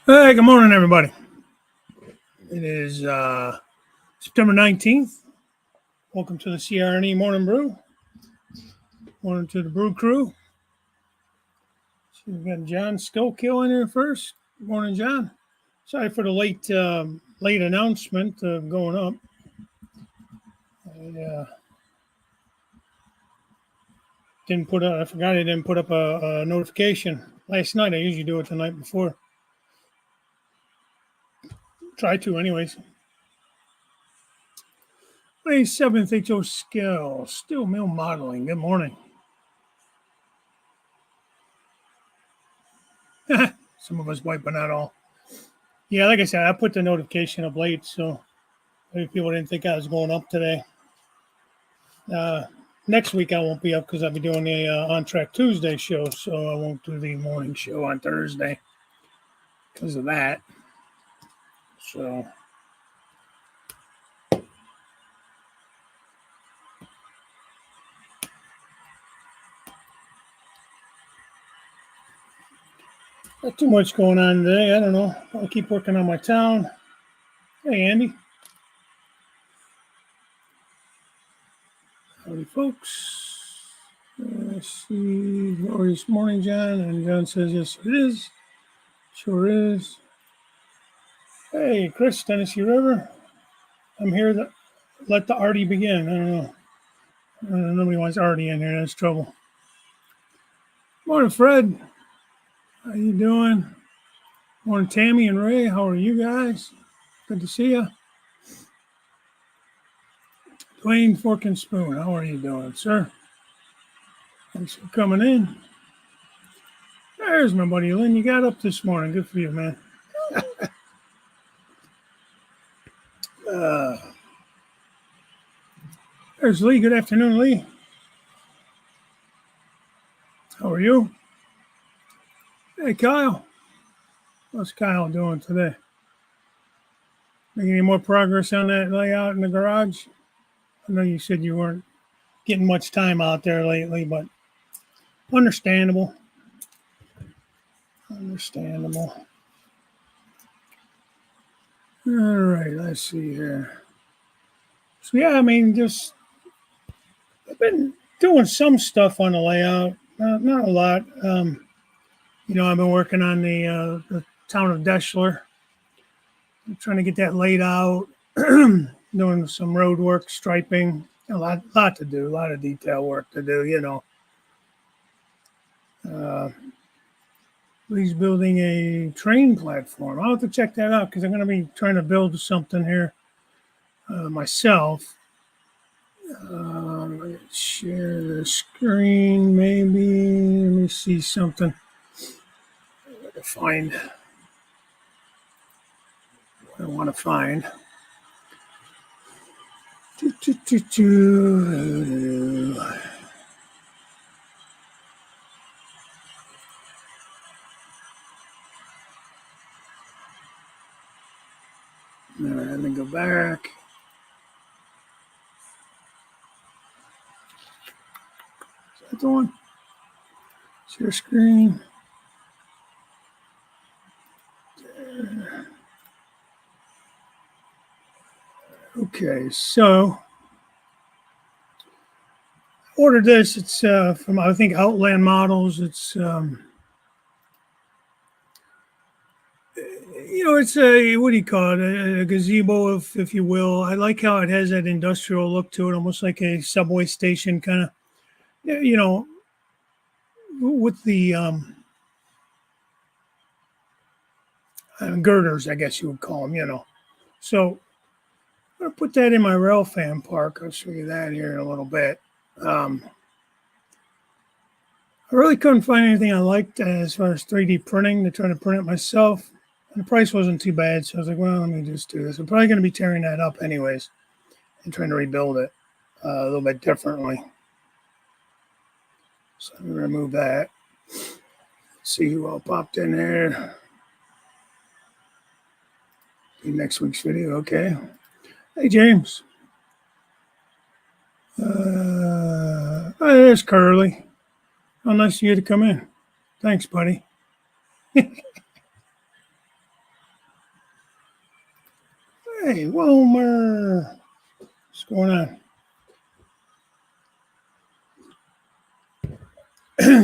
Hey, good morning, everybody. It is September 19th. Welcome to the CR&E Morning Brew. Morning to the Brew Crew. So we've got John Skillkill in here first. Good morning, John. Sorry for the late announcement of going up. I forgot I didn't put up a notification last night. I usually do it the night before. Try to, anyways. 27th HO Skill, Steel Mill Modeling. Good morning. Some of us wiping out all. Yeah, like I said, I put the notification up late, so maybe people didn't think I was going up today. Next week I won't be up because I'll be doing the On Track Tuesday show, so I won't do the morning show on Thursday because of that. So not too much going on today. I don't know. I'll keep working on my town. Hey, Andy. Howdy, folks. Let's see. Glorious morning, John. And John says, yes, it is. Sure is. Hey, Chris, Tennessee River. I'm here to let the Artie begin. I don't know. Nobody wants Artie in here. That's trouble. Morning, Fred. How you doing? Morning, Tammy and Ray. How are you guys? Good to see you. Dwayne Fork and Spoon. How are you doing, sir? Thanks for coming in. There's my buddy Lynn. You got up this morning. Good for you, man. There's Lee. Good afternoon, Lee. How are you? Hey, Kyle. What's Kyle doing today? Making any more progress on that layout in the garage? I know you said you weren't getting much time out there lately, but understandable. Understandable. All right, let's see here. So yeah, I mean, just I've been doing some stuff on the layout, not a lot. I've been working on the town of Deschler. I'm trying to get that laid out, doing some road work, striping, a lot to do, a lot of detail work to do, He's building a train platform. I'll have to check that out because I'm going to be trying to build something here myself. Share the screen, maybe. Let me see something. I gotta find what I want to find. All right, let me go back. Is that the one? Share screen. Okay, so I ordered this. It's from, I think, Outland Models. It's it's a, what do you call it? A gazebo, if you will. I like how it has that industrial look to it, almost like a subway station kind of, with the girders, I guess you would call them, So I'm going to put that in my rail fan park. I'll show you that here in a little bit. I really couldn't find anything I liked as far as 3D printing to try to print it myself. And the price wasn't too bad, so I was like, well, let me just do this. I'm probably going to be tearing that up anyways and trying to rebuild it a little bit differently. So I'm going to remove that. Let's see who all popped in there. Next week's video, okay. Hey, James. There's Curly. How nice of you to come in. Thanks, buddy. Hey, Wilmer. What's going on?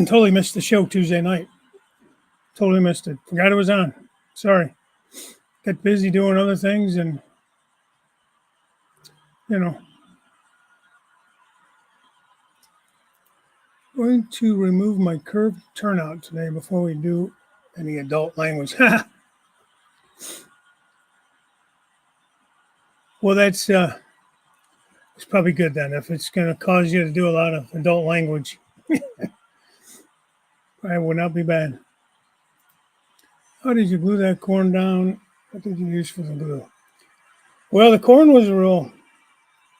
Totally missed the show Tuesday night. Totally missed it. Forgot it was on. Sorry. Got busy doing other things and, going to remove my curved turnout today before we do any adult language. Well, it's probably good then. If it's going to cause you to do a lot of adult language, I would not be bad. How did you glue that corn down? What did you use for the glue? Well, the corn was a real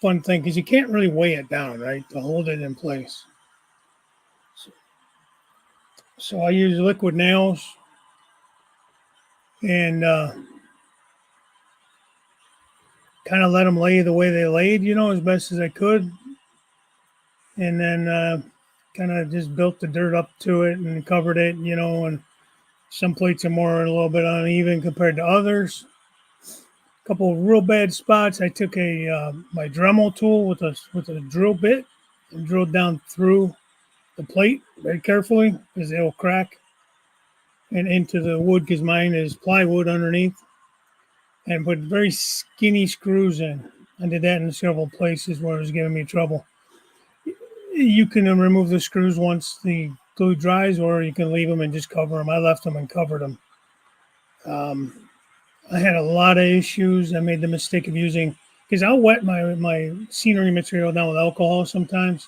fun thing because you can't really weigh it down, right, to hold it in place. So I use liquid nails and kind of let them lay the way they laid, as best as I could. And then kind of just built the dirt up to it and covered it, and some plates are a little bit uneven compared to others. A couple of real bad spots. I took my Dremel tool with a drill bit and drilled down through the plate very carefully because it will crack and into the wood because mine is plywood underneath, and put very skinny screws in. I did that in several places where it was giving me trouble. You can remove the screws once the glue dries, or you can leave them and just cover them. I left them and covered them. I had a lot of issues. I made the mistake of using, because I'll wet my scenery material down with alcohol sometimes,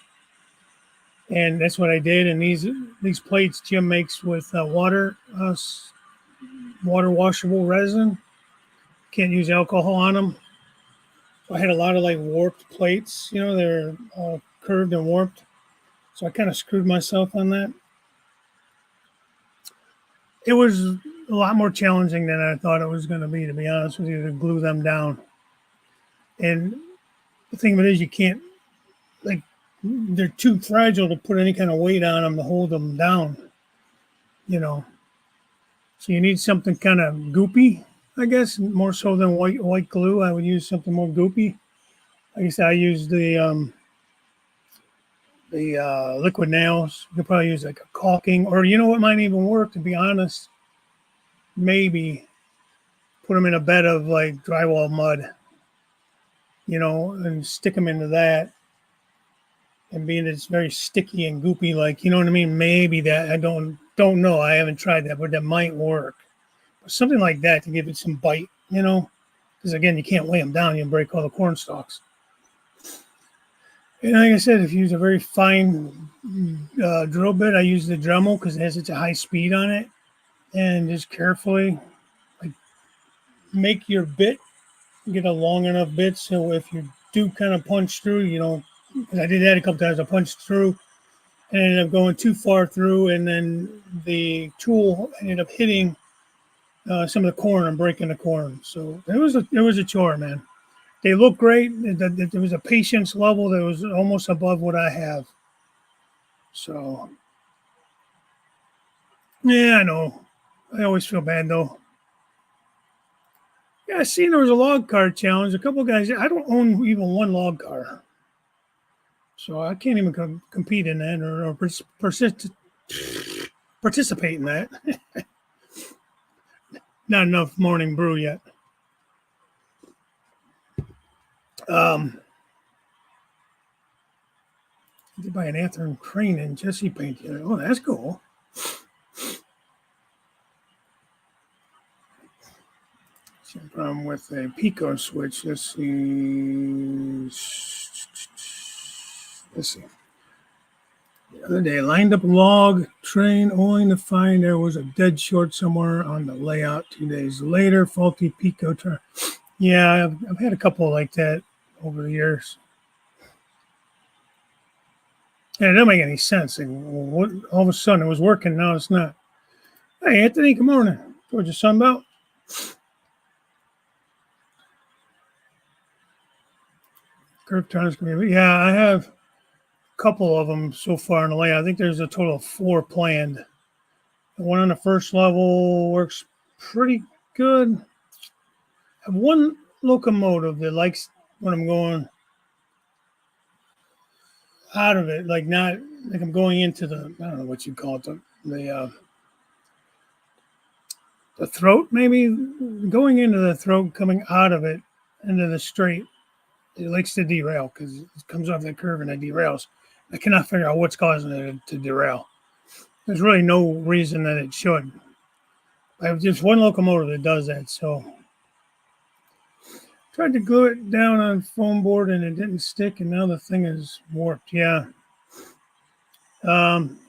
and that's what I did. And these plates Jim makes with water washable resin. Can't use alcohol on them. I had a lot of warped plates. They're curved and warped. So I kind of screwed myself on that. It was a lot more challenging than I thought it was going to be honest with you, to glue them down. And the thing of it is, you can't, they're too fragile to put any kind of weight on them to hold them down, So you need something kind of goopy, I guess, more so than white glue. I would use something more goopy. Like I said, I use the liquid nails. You could probably use a caulking, or what might even work, to be honest. Maybe put them in a bed of drywall mud, and stick them into that. And being it's very sticky and goopy, you know what I mean? Maybe that, I don't know. I haven't tried that, but that might work. But something like that to give it some bite, because again, you can't weigh them down. You'll break all the corn stalks. And like I said, if you use a very fine drill bit, I use the Dremel because it has such a high speed on it. And just carefully make your bit, get a long enough bit so if you do kind of punch through, because I did that a couple times. I punched through and ended up going too far through, and then the tool ended up hitting some of the corn and breaking the corn. So it was a chore, man. They look great. There was a patience level that was almost above what I have. So, yeah, I know. I always feel bad, though. Yeah, I seen there was a log car challenge. A couple of guys, I don't own even one log car. So I can't even compete in that or participate in that. Not enough morning brew yet. Did by an Anthony Crane and Jesse paint. Oh, that's cool. Same problem with a Pico switch. Let's see. The other day, I lined up a log train only to find there was a dead short somewhere on the layout. 2 days later, faulty Pico turn. Yeah, I've had a couple like that over the years. And it doesn't make any sense. All of a sudden it was working, now it's not. Hey, Anthony, good morning. Towards your sunbelt. Curve turns can be. Yeah, I have a couple of them so far in the layout. I think there's a total of 4 planned. The one on the first level works pretty good. I have one locomotive that likes when I'm going out of it, like not like I'm going into the, I don't know what you call it, the throat, maybe going into the throat, coming out of it into the straight. It likes to derail because it comes off that curve and it derails. I cannot figure out what's causing it to derail. There's really no reason that it should. I have just one locomotive that does that, so tried to glue it down on foam board and it didn't stick, and now the thing is warped. Yeah. Um,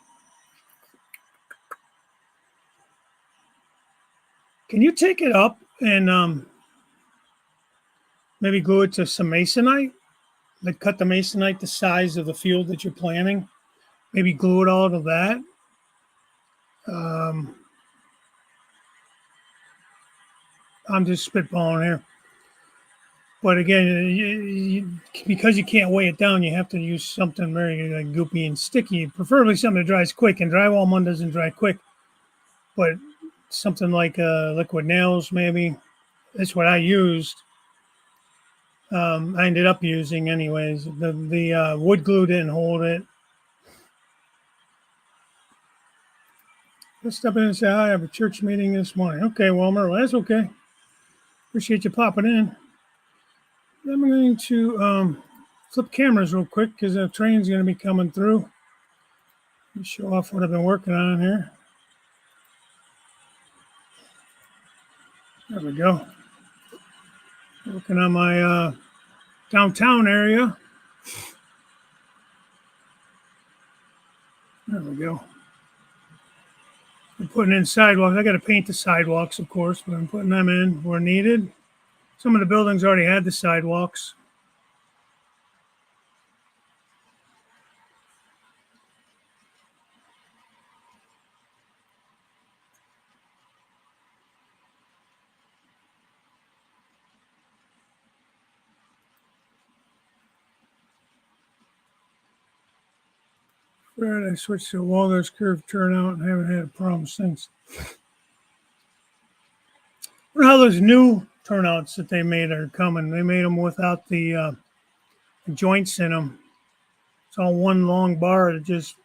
can you take it up and maybe glue it to some masonite? Like cut the masonite the size of the field that you're planting. Maybe glue it all to that. Um, I'm just spitballing here. But again, because you can't weigh it down, you have to use something very like, goopy and sticky. Preferably something that dries quick. And drywall mud doesn't dry quick. But something like liquid nails, maybe. That's what I used. I ended up using anyways. The wood glue didn't hold it. Let's step in and say hi. I have a church meeting this morning. Okay, Wilmer. Well, that's okay. Appreciate you popping in. I'm going to flip cameras real quick because the train's going to be coming through. Let me show off what I've been working on here. There we go. Working on my downtown area. There we go. I'm putting in sidewalks. I got to paint the sidewalks, of course, but I'm putting them in where needed. Some of the buildings already had the sidewalks. Right, I switched to a Walters curve turnout and haven't had a problem since. I wonder how those new turnouts that they made are coming. They made them without the joints in them. It's all one long bar that just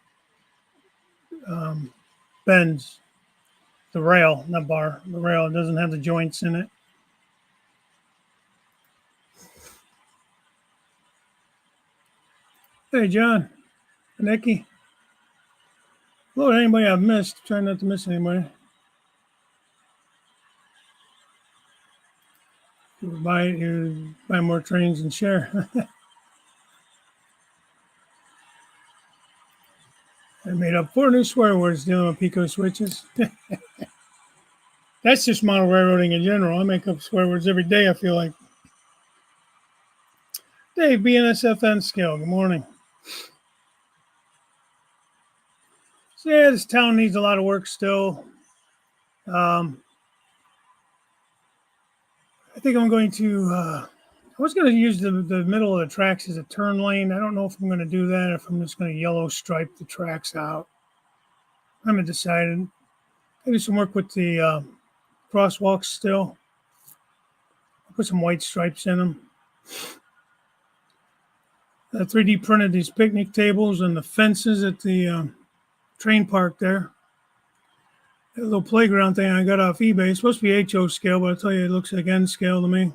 bends the rail, not bar, the rail. It doesn't have the joints in it. Hey, John, Nikki. Hello, anybody I've missed. Try not to miss anybody. You buy more trains and share. I made up 4 new swear words dealing with Pico switches. That's just model railroading in general. I make up swear words every day, I feel like. Dave, BNSFN scale. Good morning. So, yeah, this town needs a lot of work still. I think I'm going to. I was going to use the middle of the tracks as a turn lane. I don't know if I'm going to do that, if I'm just going to yellow stripe the tracks out. I haven't decided. I do some work with the crosswalks still. I'll put some white stripes in them. 3D printed these picnic tables and the fences at the train park there. That little playground thing I got off eBay. It's supposed to be HO scale, but I'll tell you, it looks like N scale to me.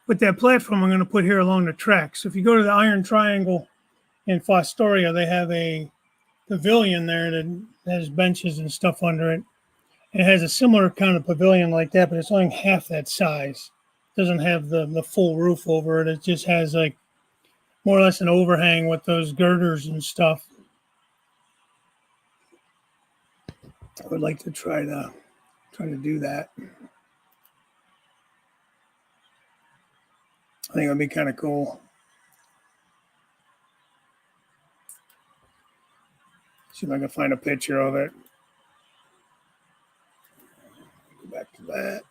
But that platform I'm going to put here along the tracks. So if you go to the Iron Triangle in Fostoria, they have a pavilion there that has benches and stuff under it. It has a similar kind of pavilion like that, but it's only half that size. It doesn't have the full roof over it. It just has like more or less an overhang with those girders and stuff. I would like to try to do that. I think it would be kind of cool. See if I can find a picture of it. Go back to that.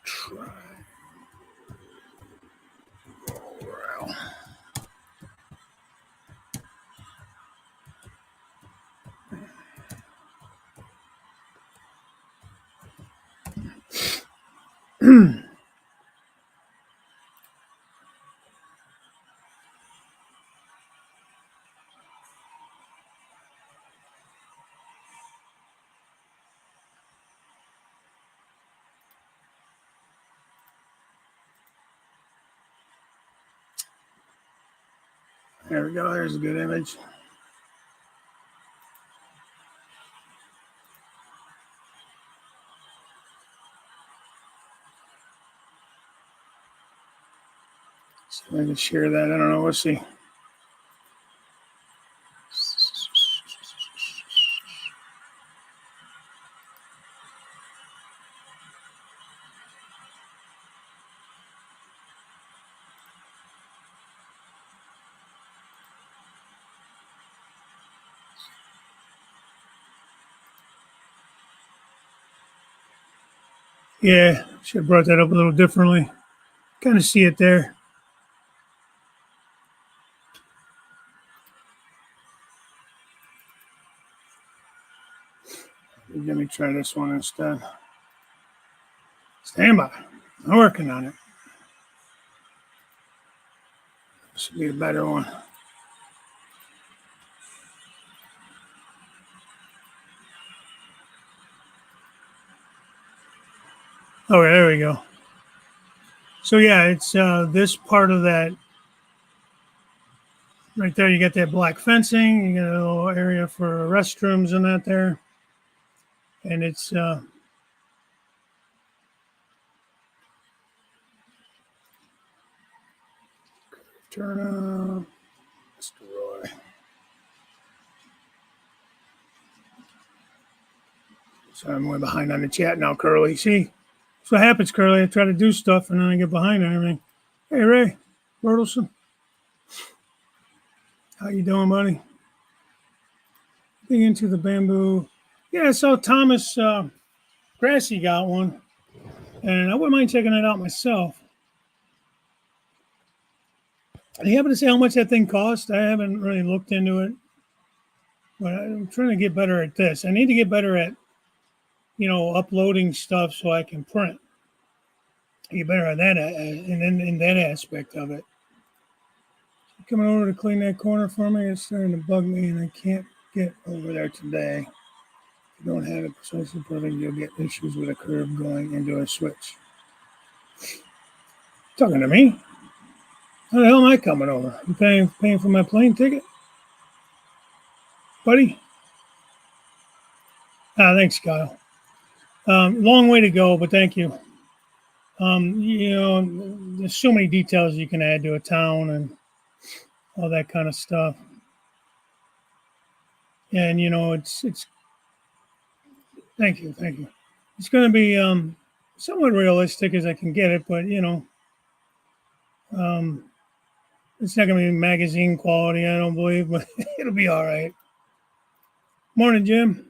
Try. There we go. There's a good image. See if I can share that. I don't know. We'll see. Yeah, should have brought that up a little differently. Kind of see it there. Let me try this one instead. Stand by. I'm working on it. This should be a better one. Okay, there we go. So yeah, it's this part of that right there. You got that black fencing. You got a little area for restrooms and that there, and it's turn up, Mr. Roy. So I'm way behind on the chat now, Curly. See, that's what happens, Curly. I try to do stuff and then I get behind on everything. Hey, Ray Bertelson. How you doing, buddy? Getting into the bamboo. Yeah, I saw Thomas Grassy got one, and I wouldn't mind checking it out myself. Do you happen to say how much that thing cost? I haven't really looked into it, but I'm trying to get better at this. I need to get better at, uploading stuff so I can print. Get better at that, and then in that aspect of it. Coming over to clean that corner for me, it's starting to bug me, and I can't get over there today. If you don't have it precisely perfect, you'll get issues with a curve going into a switch. Talking to me? How the hell am I coming over? You paying for my plane ticket? Buddy? Thanks, Kyle. Long way to go, but thank you. There's so many details you can add to a town and all that kind of stuff. And, it's thank you. It's going to be somewhat realistic as I can get it, but, it's not going to be magazine quality, I don't believe, but it'll be all right. Morning, Jim.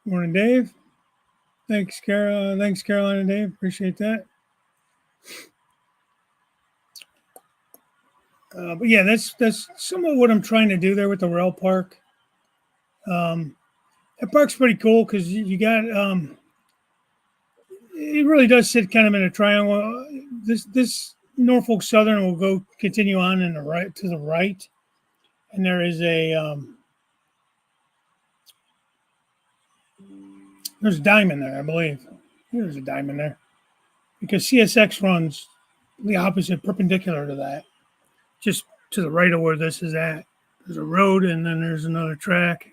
Morning, Dave. Thanks, Carol. Thanks, Caroline and Dave. Appreciate that. But yeah, that's somewhat what I'm trying to do there with the rail park. That park's pretty cool because you got it really does sit kind of in a triangle. This Norfolk Southern will continue on in the right to the right, and there is there's a diamond there, I believe. There's a diamond there because CSX runs the opposite, perpendicular to that, just to the right of where this is at. There's a road, and then there's another track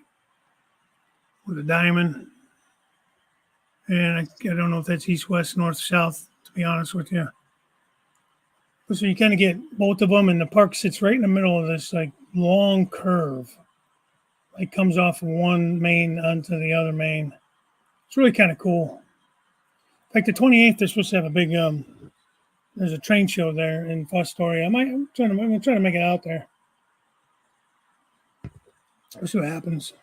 with a diamond. And I don't know if that's east, west, north, south, to be honest with you. So you kind of get both of them, and the park sits right in the middle of this like long curve. It comes off of one main onto the other main. It's really kind of cool. Like the 28th, they're supposed to have a big there's a train show there in Fostoria. I'm trying to make it out there. We'll see what happens.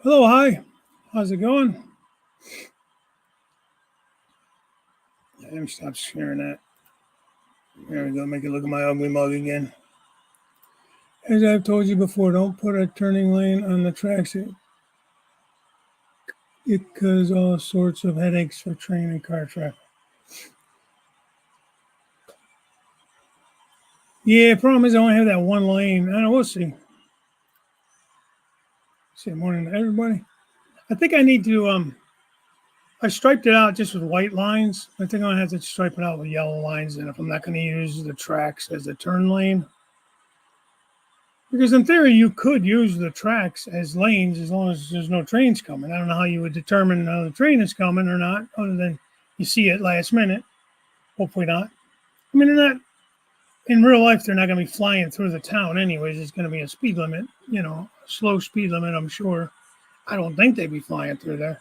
Hello, hi. How's it going? Let me stop sharing that. There we go. Make it look at my ugly mug again. As I've told you before, don't put a turning lane on the tracks. It causes all sorts of headaches for train and car traffic. Yeah, problem is I only have that one lane. I don't know, we'll see. Say morning to everybody. I think I need to I striped it out just with white lines. I think I'm gonna have to stripe it out with yellow lines, and if I'm not gonna use the tracks as the turn lane. Because in theory you could use the tracks as lanes as long as there's no trains coming. I don't know how you would determine the train is coming or not, other than you see it last minute. Hopefully not. I mean, they're not in real life. They're not going to be flying through the town anyways. It's going to be a speed limit, a slow speed limit. I'm sure. I don't think they'd be flying through there.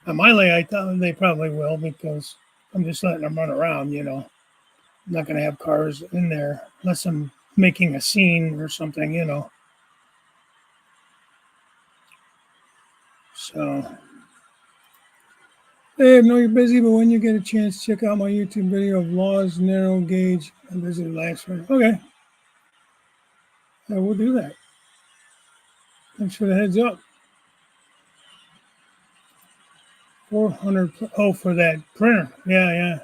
On my lay, I thought they probably will because I'm just letting them run around. I'm not going to have cars in there unless I'm making a scene or something. So, hey, I know you're busy, but when you get a chance, check out my YouTube video of Law's narrow gauge. I visited last week. Okay, I will do that. Thanks for the heads up. 400. Oh, for that printer. Yeah, yeah.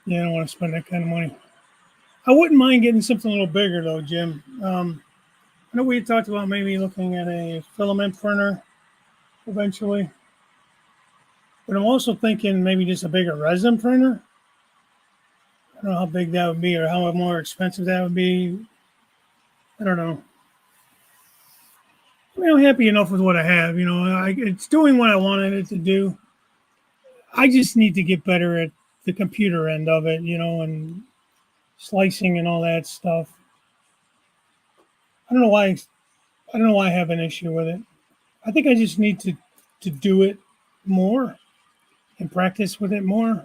Yeah, I don't want to spend that kind of money. I wouldn't mind getting something a little bigger, though, Jim. I know we had talked about maybe looking at a filament printer eventually, but I'm also thinking maybe just a bigger resin printer. I don't know how big that would be or how more expensive that would be. I don't know. I mean, I'm happy enough with what I have. It's doing what I wanted it to do. I just need to get better at the computer end of it, and slicing and all that stuff. I don't know why. I don't know why I have an issue with it. I think I just need to do it more and practice with it more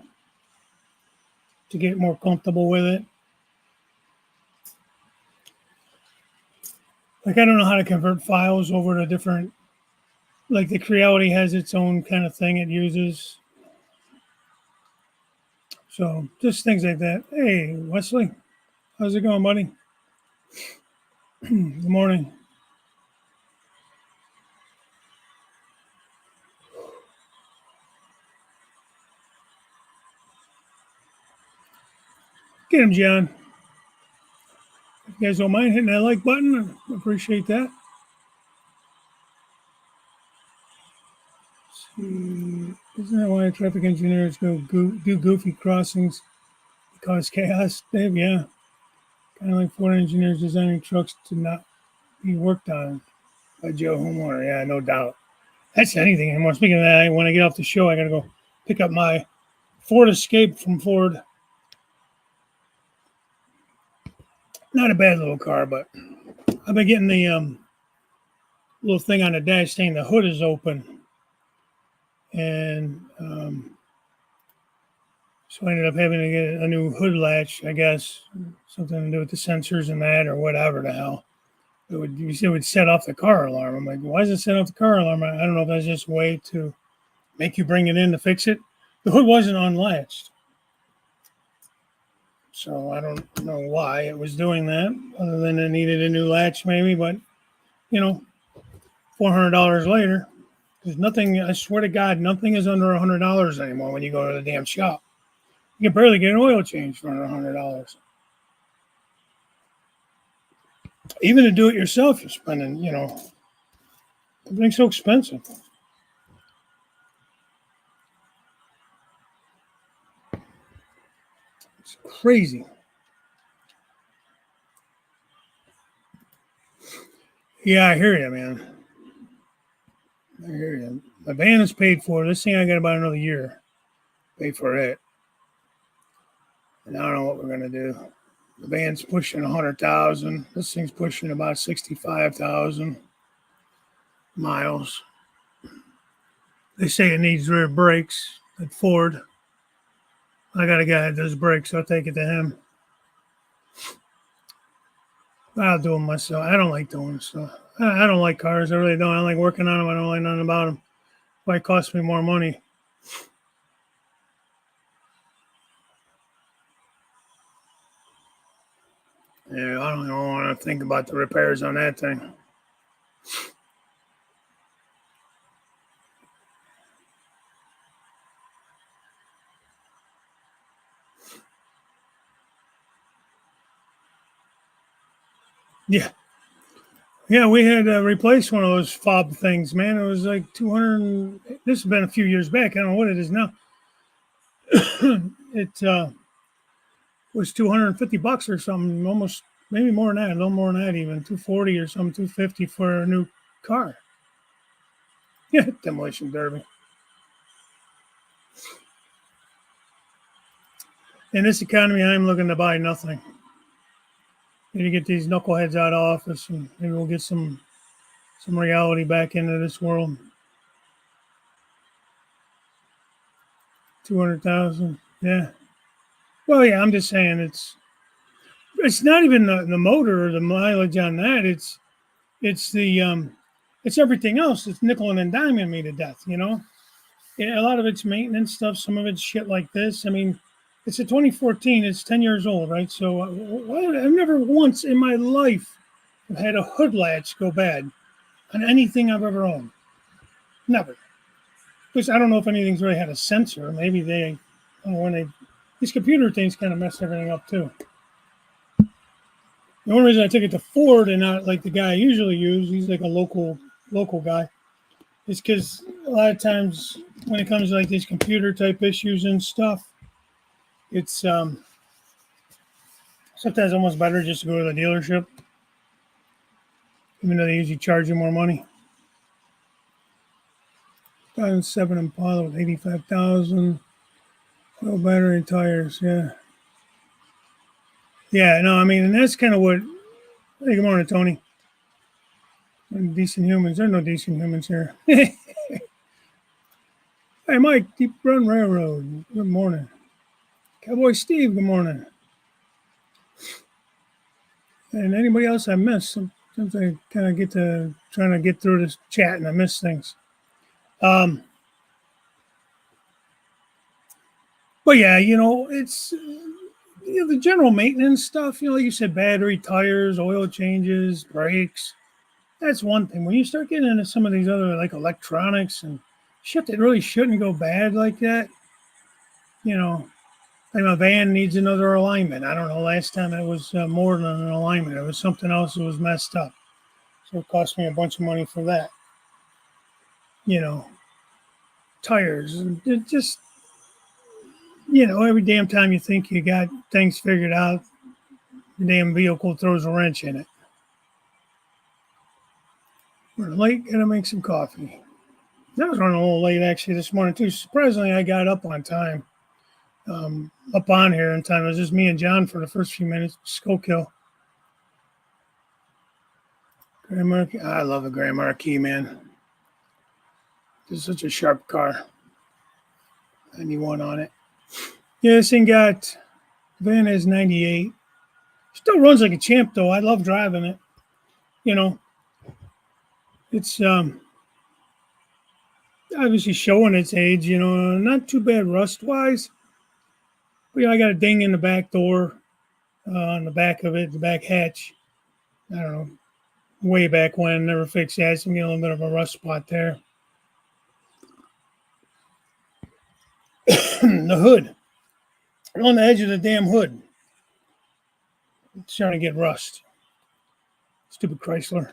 to get more comfortable with it. Like I don't know how to convert files over to different. Like the Creality has its own kind of thing it uses. So just things like that. Hey, Wesley, how's it going, buddy? Good morning. Get him, John. If you guys don't mind hitting that like button, I appreciate that. Isn't that why traffic engineers do goofy crossings? Cause chaos, Dave? Yeah. Kind of like Ford engineers designing trucks to not be worked on by Joe Homeowner. Yeah, no doubt. That's anything anymore. Speaking of that, when I get off the show, I got to go pick up my Ford Escape from Ford. Not a bad little car, but I've been getting the little thing on the dash saying the hood is open. And so I ended up having to get a new hood latch, I guess, something to do with the sensors and that or whatever the hell. It would set off the car alarm. I'm like, why does it set off the car alarm? I don't know if that's just a way to make you bring it in to fix it. The hood wasn't unlatched. So I don't know why it was doing that, other than it needed a new latch maybe, but $400 later, there's nothing, I swear to God, nothing is under $100 anymore when you go to the damn shop. You can barely get an oil change for under $100. Even to do it yourself, you're spending, everything's so expensive. It's crazy. Yeah, I hear you, man. I hear you. My van is paid for. This thing I got about another year. Pay for it. And I don't know what we're gonna do. The van's pushing 100,000. This thing's pushing about 65,000 miles. They say it needs rear brakes at Ford. I got a guy that does brakes. So I'll take it to him. I'll do them myself. I don't like doing stuff. I don't like cars. I really don't. I don't like working on them. I don't like nothing about them. Why it costs me more money. Yeah, I don't even want to think about the repairs on that thing. Yeah. Yeah, we had to replace one of those fob things, man. It was like 200. This has been a few years back. I don't know what it is now. It was $250 or something, almost maybe more than that, a little more than that, even 240 or something, 250 for a new car. Yeah, demolition derby. In this economy, I'm looking to buy nothing. Need to get these knuckleheads out of office, and maybe we'll get some reality back into this world. 200,000. Yeah. Well, yeah. I'm just saying it's not even the motor or the mileage on that. It's the it's everything else. It's nickel and diming me to death. Yeah, a lot of it's maintenance stuff. Some of it's shit like this. I mean, it's a 2014. It's 10 years old, right? So I've never once in my life had a hood latch go bad on anything I've ever owned. Never. Because I don't know if anything's really had a sensor. Maybe they, I don't know when they, these computer things kind of mess everything up too. The only reason I took it to Ford and not like the guy I usually use, he's like a local guy, is because a lot of times when it comes to like these computer type issues and stuff, it's sometimes almost better just to go to the dealership, even though they usually charge you more money. 2007 Impala with 85,000, oil, battery, and tires. Yeah, yeah. No, I mean, and that's kind of what. Hey, good morning, Tony. Decent humans. There are no decent humans here. Hey, Mike, Deep Run Railroad. Good morning. Cowboy Steve, good morning. And anybody else I missed? Sometimes I kind of get to trying to get through this chat and I miss things. Um, but yeah, it's the general maintenance stuff. Like you said, battery, tires, oil changes, brakes. That's one thing. When you start getting into some of these other like electronics and shit that really shouldn't go bad like that, you know, like my van needs another alignment. I don't know. Last time it was more than an alignment. It was something else that was messed up. So it cost me a bunch of money for that. You know, tires and it just every damn time you think you got things figured out, the damn vehicle throws a wrench in it. We're late. Gotta make some coffee. I was running a little late actually this morning too. Surprisingly, I got up on time. Up on here in time. It was just me and John for the first few minutes. Schuylkill. Grand Marquis. I love a Grand Marquis, man. It's such a sharp car. 91 on it. Yeah, this thing got van is 98. Still runs like a champ though. I love driving it. You know, it's obviously showing its age. Not too bad rust wise. But I got a ding in the back door on the back of it, the back hatch. I don't know, way back when, never fixed that. So a little bit of a rust spot there. The hood, on the edge of the damn hood, it's starting to get rust. Stupid Chrysler.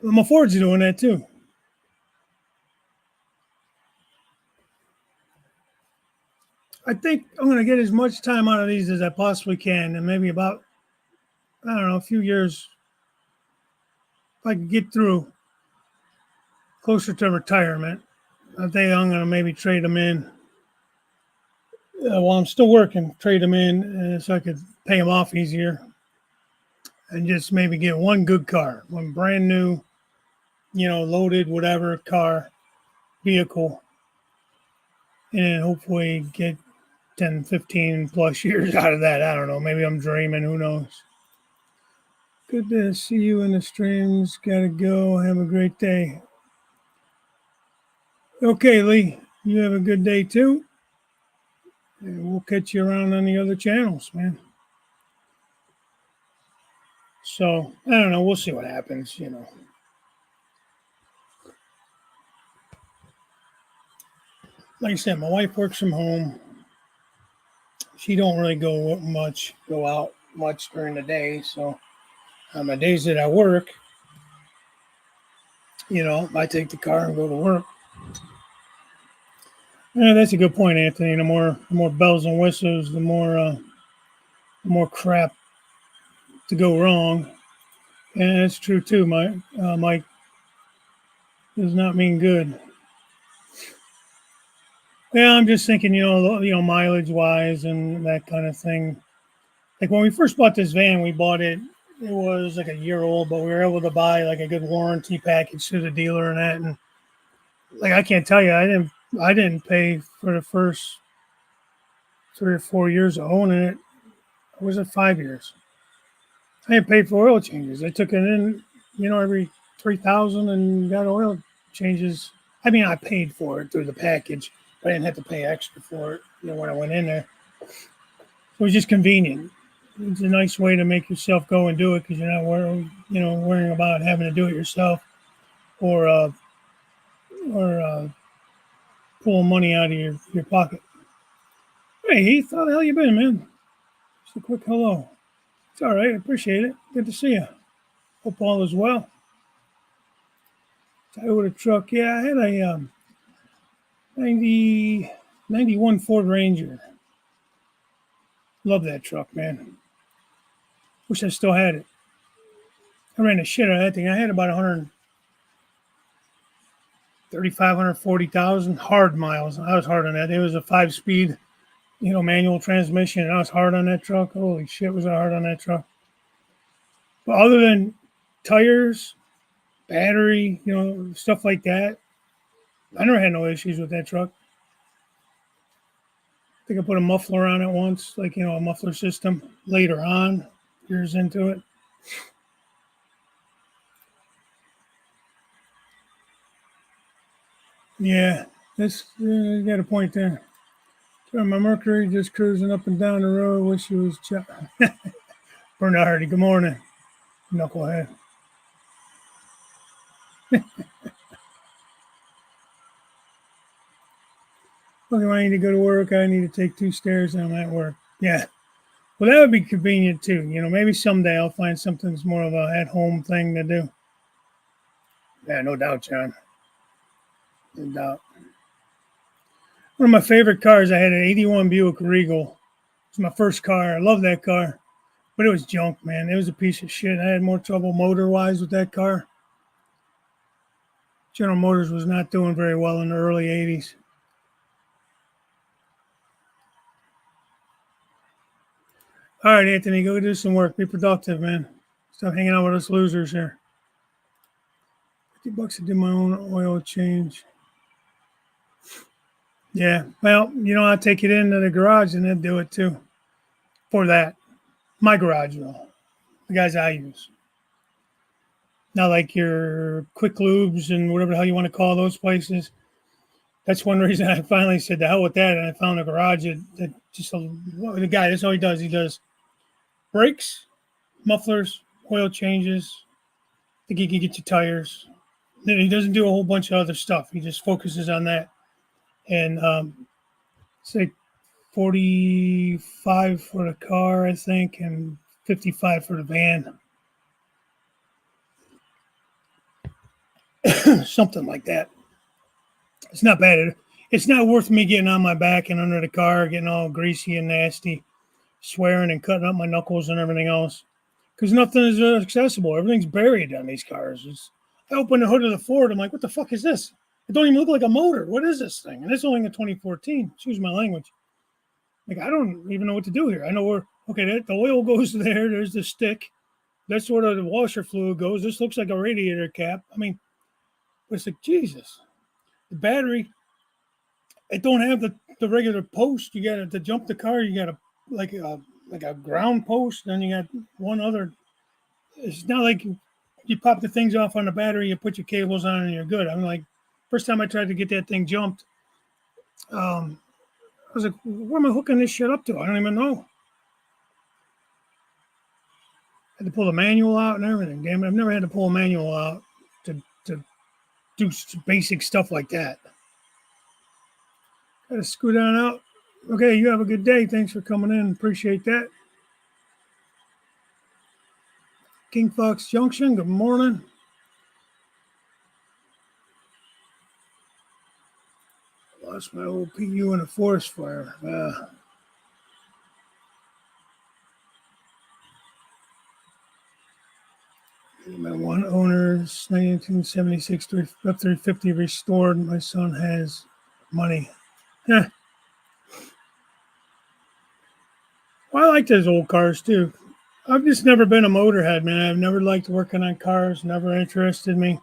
Well, my Ford's doing that too. I think I'm going to get as much time out of these as I possibly can, and maybe about, I don't know, a few years, if I can get through closer to retirement. I think I'm going to maybe trade them in while I'm still working, trade them in so I could pay them off easier and just maybe get one good car, one brand new, loaded, whatever car, vehicle, and hopefully get 10, 15 plus years out of that. I don't know. Maybe I'm dreaming. Who knows? Good to see you in the streams. Gotta go. Have a great day. Okay, Lee. You have a good day too. And we'll catch you around on the other channels, man. So, I don't know. We'll see what happens, Like I said, my wife works from home. She don't really go out. much during the day. So on the days that I work, I take the car and go to work. Yeah, that's a good point, Anthony. The more bells and whistles, the more crap to go wrong. And that's true too, Mike. Mike does not mean good. Yeah, I'm just thinking, mileage wise and that kind of thing. Like when we first bought this van, we bought it. It was like a year old, but we were able to buy like a good warranty package through the dealer and that. And like I can't tell you, I didn't pay for the first 3 or 4 years of owning it. Or was it 5 years? I didn't pay for oil changes. I took it in, every 3,000 and got oil changes. I mean, I paid for it through the package, but I didn't have to pay extra for it, when I went in there. It was just convenient. It's a nice way to make yourself go and do it because you're not worrying about having to do it yourself or pulling money out of your pocket. Hey Heath, how the hell you been, man? Just a quick hello. It's all right. I appreciate it. Good to see you. Hope all is well. Toyota truck. Yeah, I had a 91 Ford Ranger. Love that truck, man. Wish I still had it. I ran the shit out of that thing. I had about 135, 140,000 hard miles. I was hard on that. It was a 5-speed, manual transmission, and I was hard on that truck. Holy shit, was I hard on that truck. But other than tires, battery, stuff like that, I never had no issues with that truck. I think I put a muffler on it once, like, a muffler system later on, years into it. Yeah, that's you got a point there. So my Mercury just cruising up and down the road. Wish he was Bernardi. Good morning, knucklehead. Look, I need to go to work. I need to take 2 stairs and I'm at work. Yeah. Well, that would be convenient too. Maybe someday I'll find something that's more of a at-home thing to do. Yeah, no doubt, John. No doubt. One of my favorite cars, I had an 81 Buick Regal. It was my first car. I love that car. But it was junk, man. It was a piece of shit. I had more trouble motor-wise with that car. General Motors was not doing very well in the early 80s. All right, Anthony, go do some work. Be productive, man. Stop hanging out with us losers here. $50 to do my own oil change. Yeah, well, I'll take it into the garage and then do it too. For that. My garage, though. The guys I use. Not like your quick lubes and whatever the hell you want to call those places. That's one reason I finally said the hell with that, and I found a garage that just the guy. That's all he does. He does brakes, mufflers, oil changes. I think he can get you tires. He doesn't do a whole bunch of other stuff. He just focuses on that. And say 45 for the car, I think, and 55 for the van. Something like that. It's not bad. It's not worth me getting on my back and under the car, getting all greasy and nasty, swearing and cutting up my knuckles and everything else. Because nothing is accessible. Everything's buried on these cars. I opened the hood of the Ford. I'm like, what the fuck is this? It don't even look like a motor. What is this thing? And it's only a 2014. Excuse my language. Like, I don't even know what to do here. I know where, okay, the oil goes there. There's the stick. That's where the washer fluid goes. This looks like a radiator cap. I mean, it's like, Jesus. The battery, it don't have the regular post. You got to jump the car. You got to like a ground post. Then you got one other. It's not like you pop the things off on the battery, you put your cables on, and you're good. I'm like, first time I tried to get that thing jumped, I was like, where am I hooking this shit up to? I don't even know. I had to pull the manual out and everything. Damn it, I've never had to pull a manual out to do basic stuff like that. Got to scoot on out. Okay, you have a good day. Thanks for coming in. Appreciate that. King Fox Junction, good morning. Lost my old PU in a forest fire. My one owner's 1976 F-350 restored. My son has money. Well, I like those old cars too. I've just never been a motorhead, man. I've never liked working on cars, never interested me.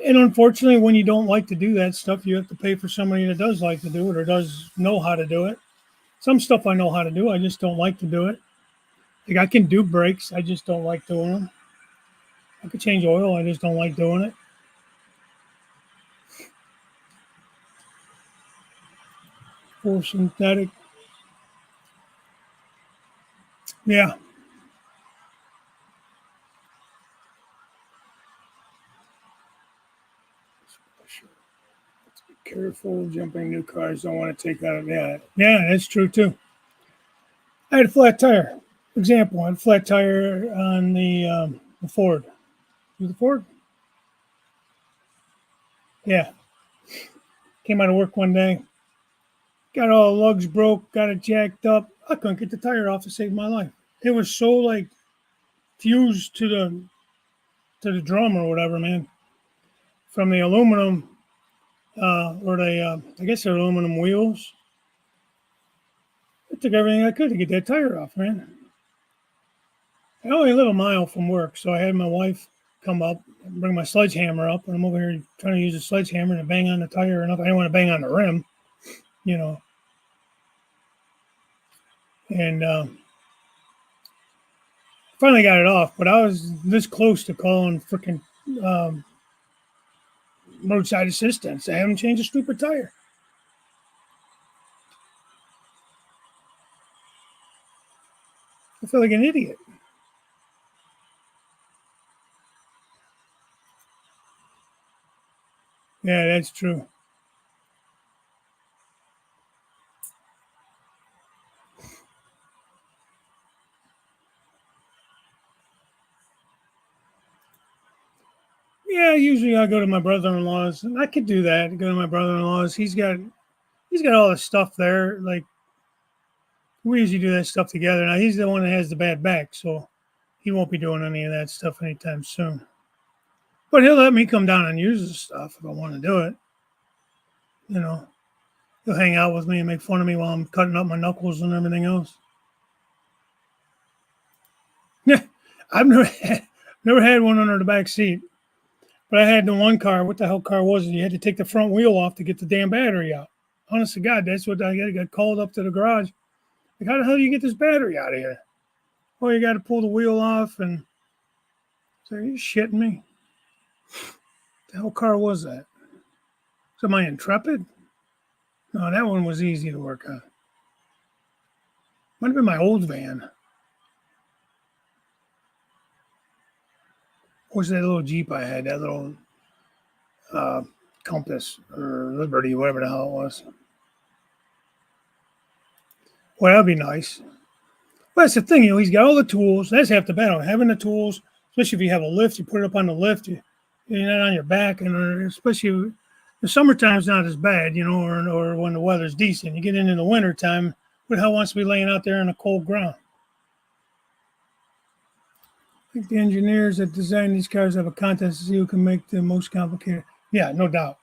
And unfortunately, when you don't like to do that stuff, you have to pay for somebody that does like to do it or does know how to do it. Some stuff I know how to do, I just don't like to do it. Like I can do brakes, I just don't like doing them. I could change oil, I just don't like doing it. Full synthetic. Yeah. Be careful jumping new cars. Don't want to take out. Yeah, that's true too. I had a flat tire. Example: I had a flat tire on the Ford. The Ford? Yeah. Came out of work one day, got all the lugs broke, got it jacked up. I couldn't get the tire off to save my life. It was so like fused to the drum or whatever, man. From the aluminum, or I guess they're aluminum wheels. I took everything I could to get that tire off, man. I only live a mile from work, so I had my wife come up and bring my sledgehammer up, and I'm over here trying to use a sledgehammer to bang on the tire, and I didn't want to bang on the rim, you know. And finally got it off, but I was this close to calling freaking um, roadside assistance. I haven't changed a stupid tire. I feel like an idiot. Yeah, that's true. Yeah, usually I go to my brother-in-law's, and I could do that. Go to my brother-in-law's. He's got all the stuff there. Like we usually do that stuff together. Now he's the one that has the bad back, so he won't be doing any of that stuff anytime soon. But he'll let me come down and use the stuff if I want to do it. You know, he'll hang out with me and make fun of me while I'm cutting up my knuckles and everything else. Yeah, I've never had one under the back seat. But I had the one car. What the hell car was it? You had to take the front wheel off to get the damn battery out. Honest to God, that's what I got called up to the garage. Like, how the hell do you get this battery out of here? Well, you got to pull the wheel off and say, are you shitting me? The hell car was that? So my Intrepid? No, that one was easy to work on. Might have been my old van. What was that little Jeep I had? That little uh, Compass or Liberty, whatever the hell it was. Well, that'd be nice. Well, that's the thing, he's got all the tools. That's half the battle. Having the tools, especially if you have a lift, you put it up on the lift, you're not on your back, and especially the summertime's not as bad, or when the weather's decent. You get into the wintertime, who the hell wants to be laying out there in the cold ground? I think the engineers that design these cars have a contest to see who can make the most complicated. Yeah, no doubt.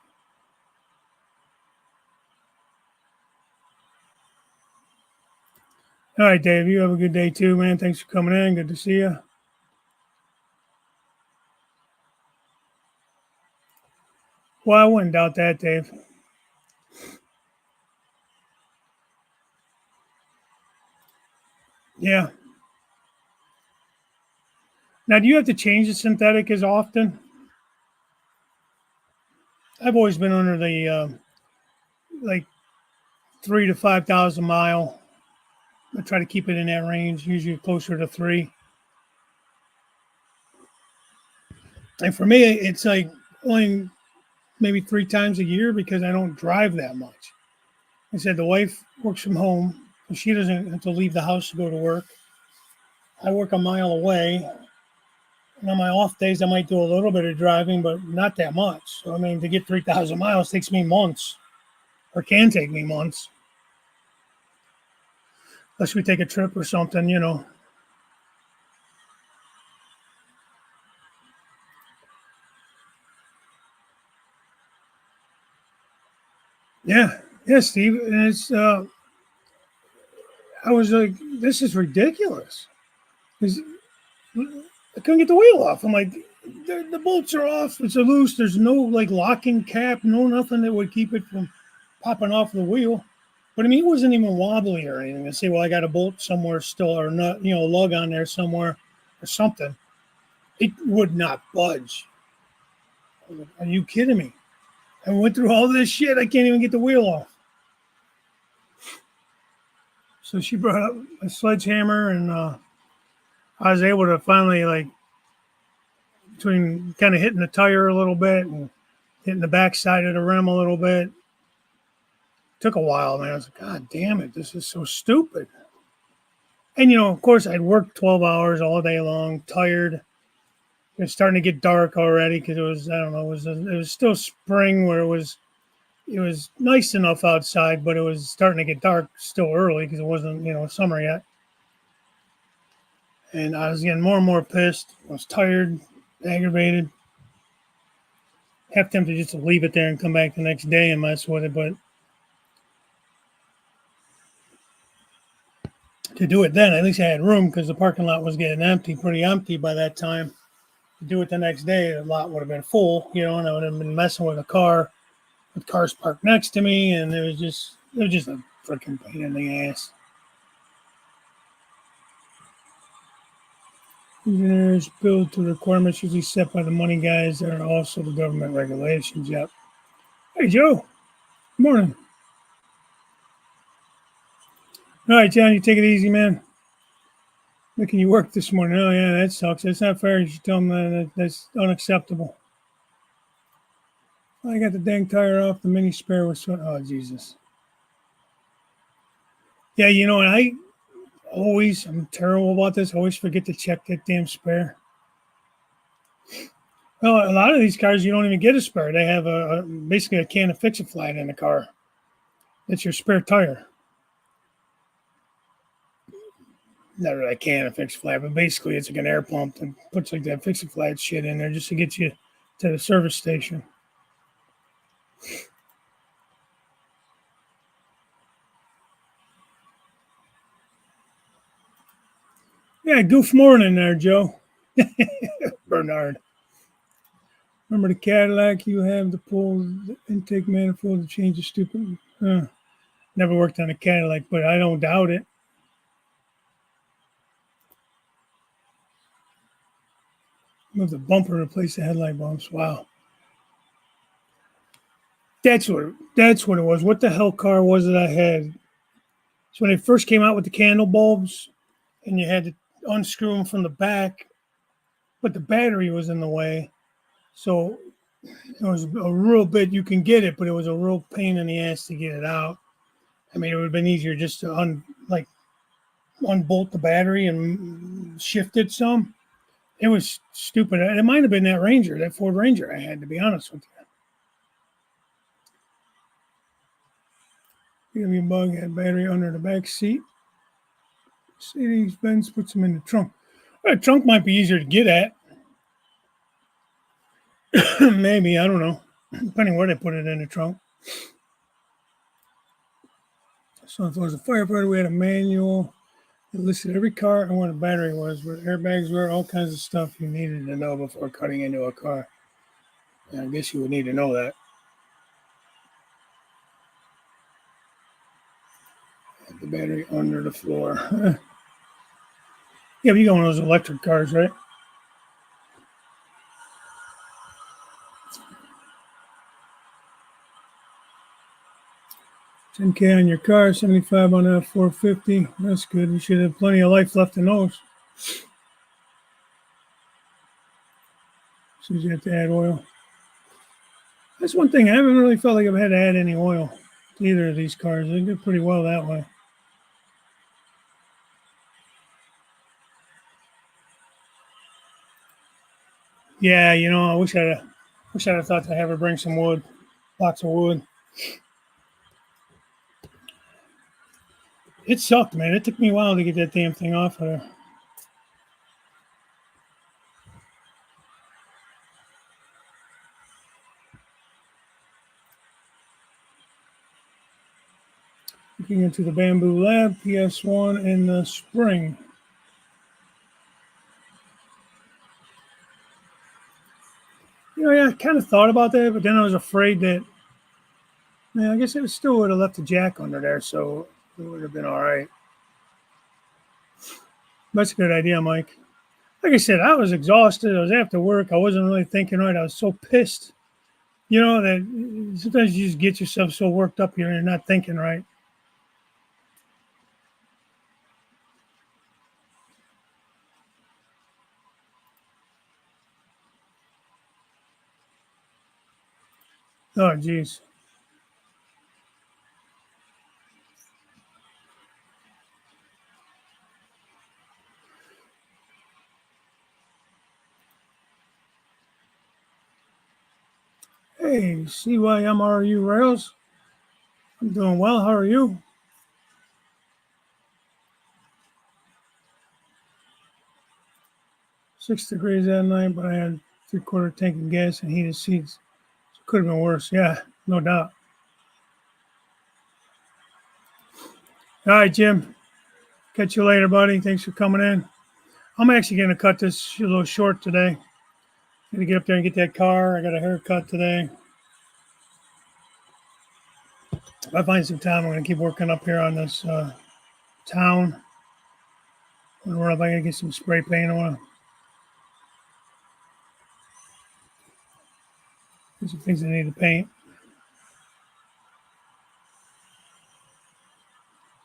All right, Dave, you have a good day too, man. Thanks for coming in. Good to see you. Well, I wouldn't doubt that, Dave. Yeah. Now, do you have to change the synthetic as often? I've always been under the like 3 to 5,000 mile. I try to keep it in that range, usually closer to 3. And for me, it's like only maybe 3 times a year because I don't drive that much. I said the wife works from home, and she doesn't have to leave the house to go to work. I work a mile away, And on my off days, I might do a little bit of driving, but not that much. So, I mean, to get 3,000 miles takes me months, or can take me months, unless we take a trip or something, you know. Yeah, yeah, Steve. And I was like, this is ridiculous. 'Cause I couldn't get the wheel off. I'm like, the bolts are off. It's a loose. There's no like locking cap, no nothing that would keep it from popping off the wheel. But I mean, it wasn't even wobbly or anything. I say, well, I got a bolt somewhere still, or not, a lug on there somewhere, or something. It would not budge. Like, are you kidding me? I went through all this shit. I can't even get the wheel off. So she brought up a sledgehammer, and I was able to finally like between kind of hitting the tire a little bit and hitting the backside of the rim a little bit. Took a while, man. I was like, God damn it, this is so stupid. And of course, I'd worked 12 hours all day long, tired. It was starting to get dark already because it was, I don't know, it was still spring where it was nice enough outside, but it was starting to get dark still early because it wasn't, summer yet. And I was getting more and more pissed. I was tired, aggravated. Half tempted just to leave it there and come back the next day and mess with it, but to do it then, at least I had room because the parking lot was getting pretty empty by that time. To do it the next day, the lot would have been full, and I would have been messing with a car, with cars parked next to me, and it was just a freaking pain in the ass. Engineers build to requirements usually set by the money guys that are also the government regulations. Yep. Hey, Joe. Good morning. All right, John, you take it easy, man. Making you work this morning. Oh, yeah, that sucks. That's not fair. You should tell them that's unacceptable. I got the dang tire off. The mini spare was oh, Jesus. Yeah, and I'm terrible about this. I always forget to check that damn spare. Well, a lot of these cars, you don't even get a spare. They have basically a can of Fix-A-Flat in the car. That's your spare tire. Not really a can of Fix-A-Flat, but basically it's like an air pump that puts like that Fix-A-Flat shit in there just to get you to the service station. Yeah, goof morning there, Joe. Bernard. Remember the Cadillac you have to pull the intake manifold to change the stupid. Never worked on a Cadillac, but I don't doubt it. Move the bumper, replace the headlight bumps. Wow, that's what it was. What the hell car was it I had? So when they first came out with the candle bulbs, and you had to unscrew them from the back, but the battery was in the way. So it was a real bit. You can get it, but it was a real pain in the ass to get it out. I mean, it would have been easier just to unbolt the battery and shift it some. It was stupid. It might have been that Ford Ranger I had, to be honest with you. BMW Bug had battery under the back seat. Mercedes-Benz puts them in the trunk. Well, the trunk might be easier to get at. Maybe, I don't know. Depending where they put it in the trunk. So if it was a firefighter, we had a manual. It listed every car and where the battery was, where airbags were, all kinds of stuff you needed to know before cutting into a car. And I guess you would need to know that. The battery under the floor. Yeah, but you got one of those electric cars, right? 10K on your car, 75 on that 450. That's good. You should have plenty of life left in those. As soon as you have to add oil. That's one thing. I haven't really felt like I've had to add any oil to either of these cars. They do pretty well that way. Yeah, I wish I'd have thought to have her bring some wood, lots of wood. It sucked, man. It took me a while to get that damn thing off of her. Looking into the Bamboo Lab PS1 in the spring. Yeah, I kind of thought about that, but then I was afraid that, I guess it still would have left the jack under there, so it would have been all right. That's a good idea, Mike. Like I said, I was exhausted. I was after work. I wasn't really thinking right. I was so pissed. That sometimes you just get yourself so worked up here and you're not thinking right. Oh, geez. Hey, CYMRU Rails. I'm doing well. How are you? 6 degrees that night, but I had three-quarter tank of gas and heated seats. So it could have been worse. Yeah, no doubt. All right, Jim. Catch you later, buddy. Thanks for coming in. I'm actually going to cut this a little short today. Got to get up there and get that car. I got a haircut today. If I find some time, I'm going to keep working up here on this town. I wonder if I can get some spray paint on. There's some things I need to paint.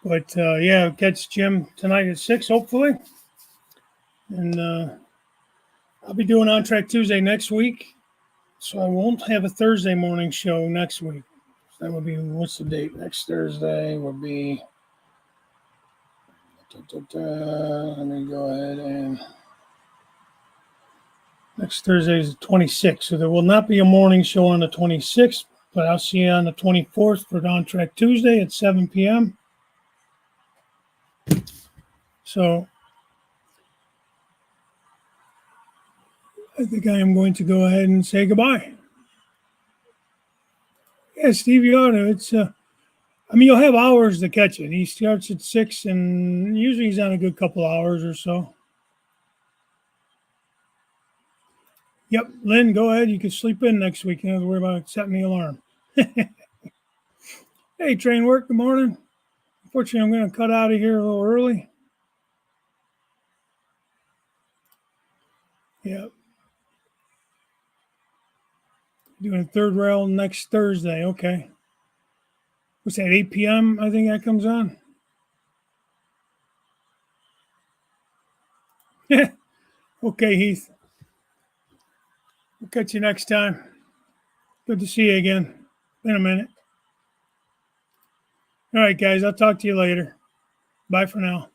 But yeah, catch Jim tonight at 6, hopefully. And I'll be doing On Track Tuesday next week. So I won't have a Thursday morning show next week. That would be, what's the date? Next Thursday would be, let me go ahead and, next Thursday is the 26th. So there will not be a morning show on the 26th, but I'll see you on the 24th for On Track Tuesday at 7 p.m. So I think I am going to go ahead and say goodbye. Yeah, Stevie Otto, you'll have hours to catch it. He starts at 6, and usually he's on a good couple hours or so. Yep, Lynn, go ahead. You can sleep in next week. You don't have to worry about setting the alarm. Hey, train work, good morning. Unfortunately, I'm going to cut out of here a little early. Yep. Doing third rail next Thursday. Okay. What's that, 8 p.m.? I think that comes on. Okay, Heath. We'll catch you next time. Good to see you again. Been a minute. All right, guys. I'll talk to you later. Bye for now.